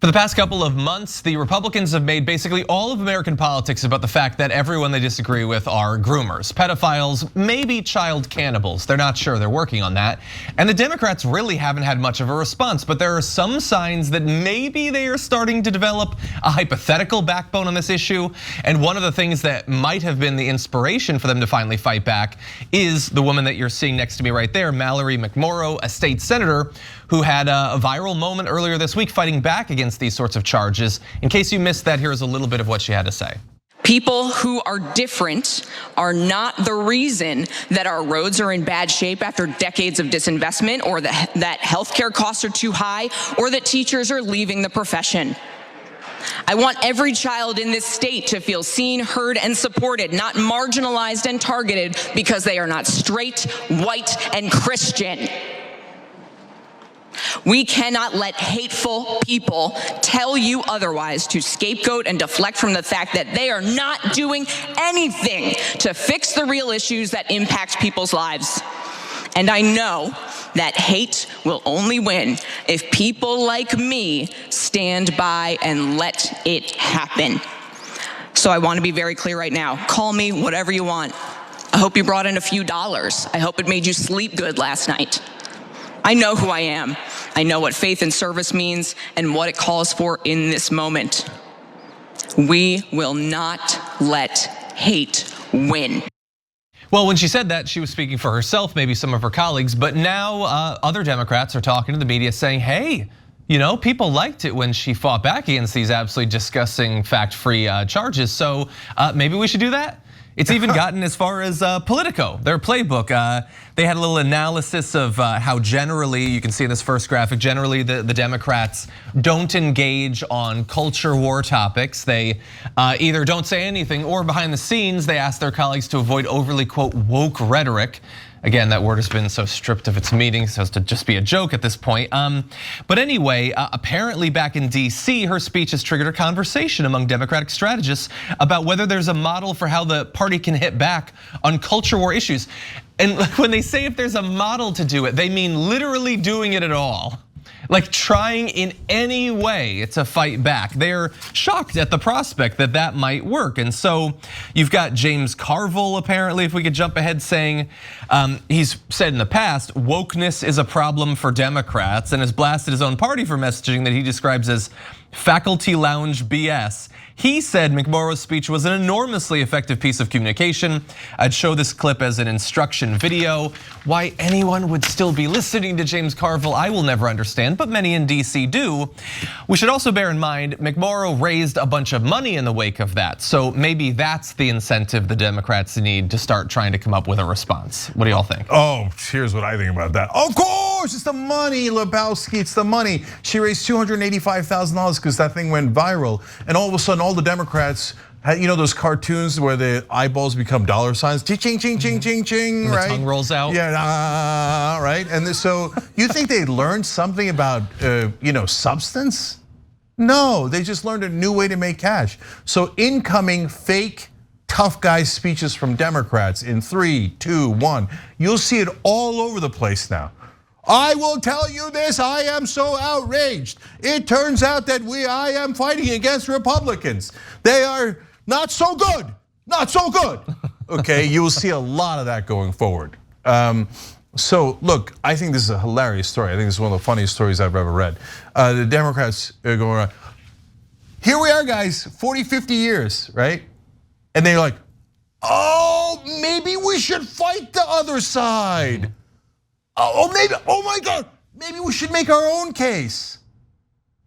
For the past couple of months, the Republicans have made basically all of American politics about the fact that everyone they disagree with are groomers, pedophiles, maybe child cannibals. They're not sure, they're working on that. And the Democrats really haven't had much of a response, but there are some signs that maybe they are starting to develop a hypothetical backbone on this issue. And one of the things that might have been the inspiration for them to finally fight back is the woman that you're seeing next to me right there, Mallory MCMORROW, a state senator who had a viral moment earlier this week fighting back against these sorts of charges. In case you missed that, here's a little bit of what she had to say. People who are different are not the reason that our roads are in bad shape after decades of disinvestment, or that healthcare costs are too high, or that teachers are leaving the profession. I want every child in this state to feel seen, heard, and supported, not marginalized and targeted because they are not straight, white, and Christian. We cannot let hateful people tell you otherwise, to scapegoat and deflect from the fact that they are not doing anything to fix the real issues that impact people's lives. And I know that hate will only win if people like me stand by and let it happen. So I want to be very clear right now. Call me whatever you want. I hope you brought in a few dollars. I hope it made you sleep good last night. I know who I am. I know what faith and service means and what it calls for in this moment. We will not let hate win. Well, when she said that, she was speaking for herself, maybe some of her colleagues, but now other Democrats are talking to the media saying, hey, you know, people liked it when she fought back against these absolutely disgusting fact-free charges, so maybe we should do that? It's even gotten as far as Politico, their playbook. They had a little analysis of how generally, you can see in this first graphic, generally the Democrats don't engage on culture war topics. They either don't say anything, or behind the scenes, they ask their colleagues to avoid overly, quote, woke rhetoric. Again, that word has been so stripped of its meaning so as to just be a joke at this point. But anyway, apparently back in DC, her speech has triggered a conversation among Democratic strategists about whether there's a model for how the party can hit back on culture war issues. And when they say if there's a model to do it, they mean literally doing it at all. Like trying in any way to fight back. They're shocked at the prospect that that might work. And so you've got James Carville, apparently, if we could jump ahead, saying he's said in the past, wokeness is a problem for Democrats, and has blasted his own party for messaging that he describes as faculty lounge BS. He said McMorrow's speech was an enormously effective piece of communication. I'd show this clip as an instruction video. Why anyone would still be listening to James Carville, I will never understand, but many in DC do. We should also bear in mind, McMorrow raised a bunch of money in the wake of that. So maybe that's the incentive the Democrats need to start trying to come up with a response. What do y'all think? Oh, here's what I think about that. Of course, it's the money, Lebowski, it's the money. She raised $285,000 because that thing went viral. And all of a sudden, all the Democrats, you know those cartoons where the eyeballs become dollar signs, ching, ching, ching, ching, ching, ching, right? The tongue rolls out. Yeah, right. And so you think they learned something about substance? No, they just learned a new way to make cash. So incoming fake tough guy speeches from Democrats in 3, 2, 1. You'll see it all over the place now. I will tell you this, I am so outraged. It turns out that I am fighting against Republicans. They are not so good, not so good. Okay, you will see a lot of that going forward. So look, I think this is a hilarious story. I think this is one of the funniest stories I've ever read. The Democrats are going around, here we are guys, 40, 50 years, right? And they're like, oh, maybe we should fight the other side. Oh, maybe, oh my God, maybe we should make our own case.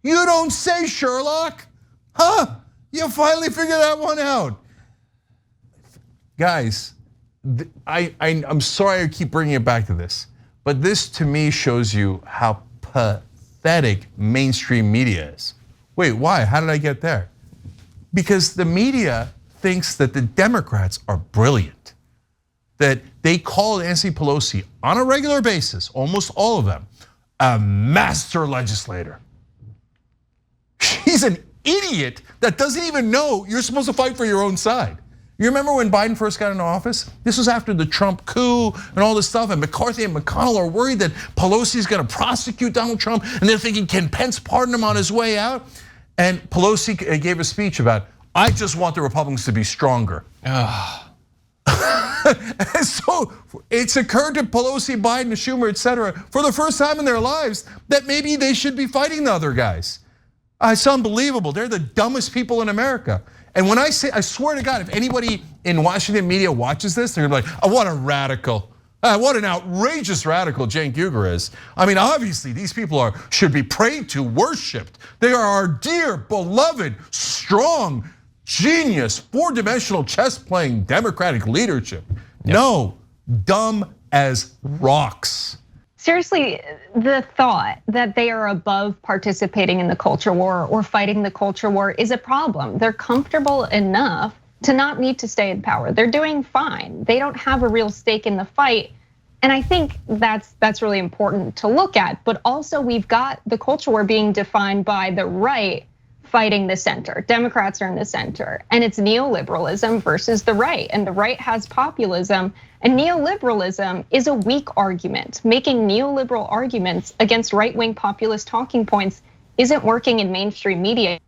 You don't say, Sherlock. Huh, you finally figured that one out. Guys, I'm sorry I keep bringing it back to this, but this to me shows you how pathetic mainstream media is. Wait, why, how did I get there? Because the media thinks that the Democrats are brilliant. That they call Nancy Pelosi on a regular basis, almost all of them, a master legislator. She's an idiot that doesn't even know you're supposed to fight for your own side. You remember when Biden first got into office? This was after the Trump coup and all this stuff, and McCarthy and McConnell are worried that Pelosi's gonna prosecute Donald Trump, and they're thinking, can Pence pardon him on his way out? And Pelosi gave a speech about, I just want the Republicans to be stronger. And so it's occurred to Pelosi, Biden, Schumer, etc., for the first time in their lives that maybe they should be fighting the other guys. It's unbelievable. They're the dumbest people in America. And when I say, I swear to God, if anybody in Washington media watches this, they're gonna be like, oh, what a radical. What an outrageous radical Cenk Uygur is. I mean, obviously these people should be prayed to, worshipped. They are our dear, beloved, strong, genius, four-dimensional chess-playing Democratic leadership. Yep. No, dumb as rocks. Seriously, the thought that they are above participating in the culture war or fighting the culture war is a problem. They're comfortable enough to not need to stay in power. They're doing fine. They don't have a real stake in the fight. And I think that's really important to look at. But also we've got the culture war being defined by the right fighting the center. Democrats are in the center, and it's neoliberalism versus the right. And the right has populism, and neoliberalism is a weak argument. Making neoliberal arguments against right-wing populist talking points isn't working in mainstream media.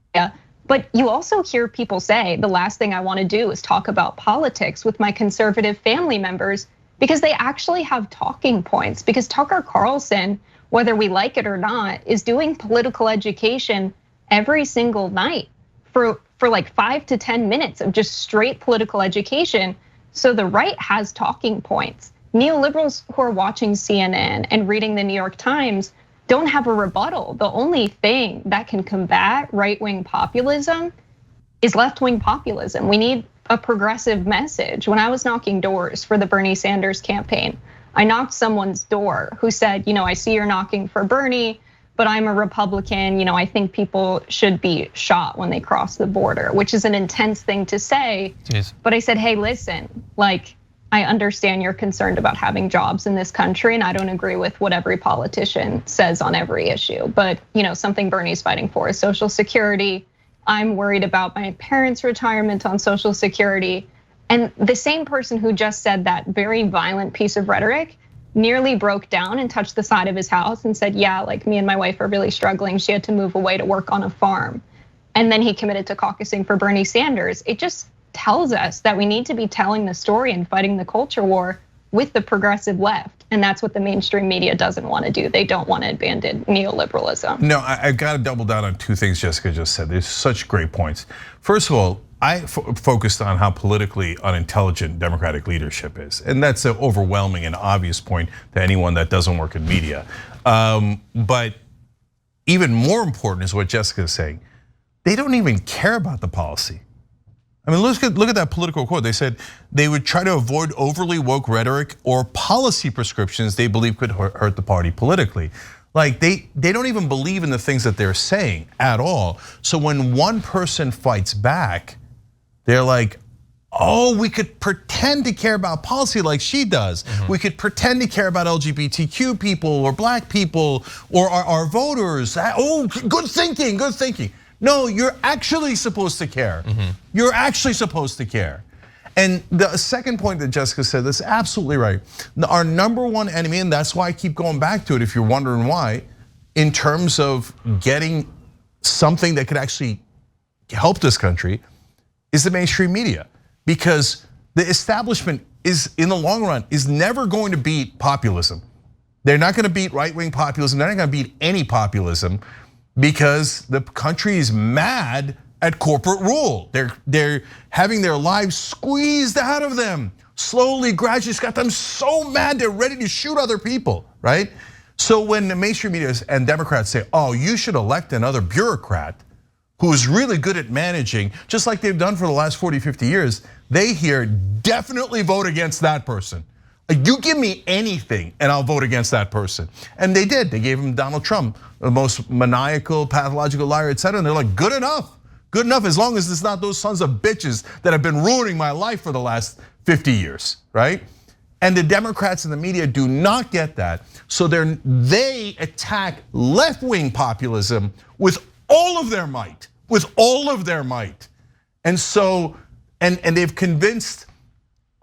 But you also hear people say, the last thing I want to do is talk about politics with my conservative family members, because they actually have talking points. Because Tucker Carlson, whether we like it or not, is doing political education every single night for like 5 to 10 minutes of just straight political education. So the right has talking points. Neoliberals who are watching CNN and reading the New York Times don't have a rebuttal. The only thing that can combat right-wing populism is left-wing populism. We need a progressive message. When I was knocking doors for the Bernie Sanders campaign, I knocked someone's door who said, I see you're knocking for Bernie, but I'm a Republican, I think people should be shot when they cross the border, which is an intense thing to say. Jeez. But I said, hey, listen, I understand you're concerned about having jobs in this country, and I don't agree with what every politician says on every issue. But something Bernie's fighting for is Social Security. I'm worried about my parents' retirement on Social Security. And the same person who just said that very violent piece of rhetoric nearly broke down and touched the side of his house and said, yeah, me and my wife are really struggling. She had to move away to work on a farm. And then he committed to caucusing for Bernie Sanders. It just tells us that we need to be telling the story and fighting the culture war with the progressive left. And that's what the mainstream media doesn't want to do. They don't want to abandon neoliberalism. No, I got to double down on two things Jessica just said. There's such great points. First of all, I focused on how politically unintelligent Democratic leadership is. And that's an overwhelming and obvious point to anyone that doesn't work in media. But even more important is what Jessica is saying. They don't even care about the policy. I mean, look at that political quote. They said they would try to avoid overly woke rhetoric or policy prescriptions they believe could hurt the party politically. They don't even believe in the things that they're saying at all. So when one person fights back, they're like, oh, we could pretend to care about policy like she does. We could pretend to care about LGBTQ people or black people or our voters. Oh, good thinking, good thinking. No, you're actually supposed to care. You're actually supposed to care. And the second point that Jessica said, that's absolutely right. Our number one enemy, and that's why I keep going back to it if you're wondering why, in terms of getting something that could actually help this country, is the mainstream media. Because the establishment is, in the long run, is never going to beat populism. They're not gonna beat right-wing populism, they're not gonna beat any populism, because the country is mad at corporate rule. They're having their lives squeezed out of them. Slowly, gradually, it's got them so mad they're ready to shoot other people, right? So when the mainstream media and Democrats say, oh, you should elect another bureaucrat who is really good at managing, just like they've done for the last 40, 50 years, they hear definitely vote against that person. You give me anything and I'll vote against that person. And they did, they gave him Donald Trump, the most maniacal, pathological liar, etc. And they're like, good enough as long as it's not those sons of bitches that have been ruining my life for the last 50 years, right? And the Democrats and the media do not get that. So they attack left-wing populism with all of their might, And so, and they've convinced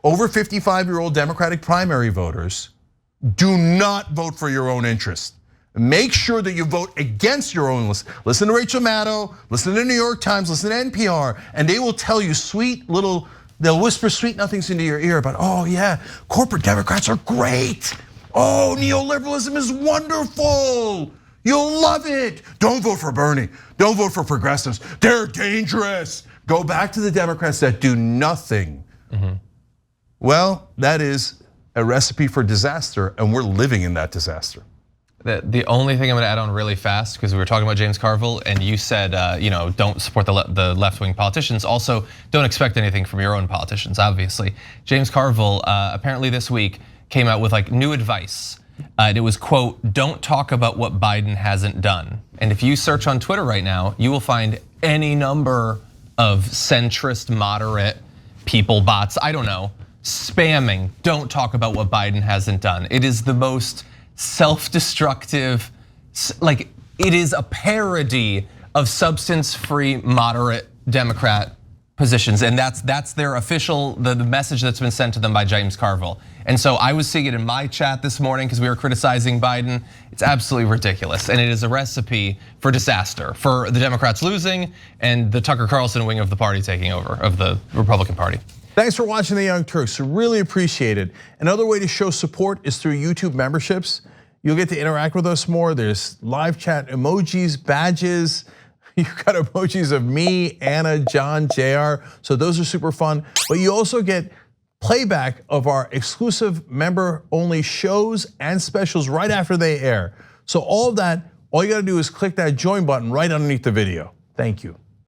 over 55-year-old Democratic primary voters, do not vote for your own interest. Make sure that you vote against your own list. Listen to Rachel Maddow, listen to the New York Times, listen to NPR, and they will tell you they'll whisper sweet nothings into your ear about, oh yeah, corporate Democrats are great. Oh, neoliberalism is wonderful. You'll love it. Don't vote for Bernie. Don't vote for progressives. They're dangerous. Go back to the Democrats that do nothing. Well, that is a recipe for disaster, and we're living in that disaster. The only thing I'm gonna add on really fast, because we were talking about James Carville and you said, don't support the left-wing politicians. Also, don't expect anything from your own politicians, obviously. James Carville apparently this week came out with like new advice. And it was, quote, don't talk about what Biden hasn't done. And if you search on Twitter right now, you will find any number of centrist, moderate people, bots, I don't know, spamming, don't talk about what Biden hasn't done. It is the most self-destructive, like it is a parody of substance-free moderate Democrat positions, and that's their official, the message that's been sent to them by James Carville. And so I was seeing it in my chat this morning because we were criticizing Biden. It's absolutely ridiculous, and it is a recipe for disaster, for the Democrats losing and the Tucker Carlson wing of the party taking over, of the Republican Party. Thanks for watching the Young Turks, really appreciate it. Another way to show support is through YouTube memberships. You'll get to interact with us more. There's live chat emojis, badges. You've got emojis of me, Anna, John, JR, so those are super fun. But you also get playback of our exclusive member-only shows and specials right after they air. So all of that, all you gotta do is click that join button right underneath the video. Thank you.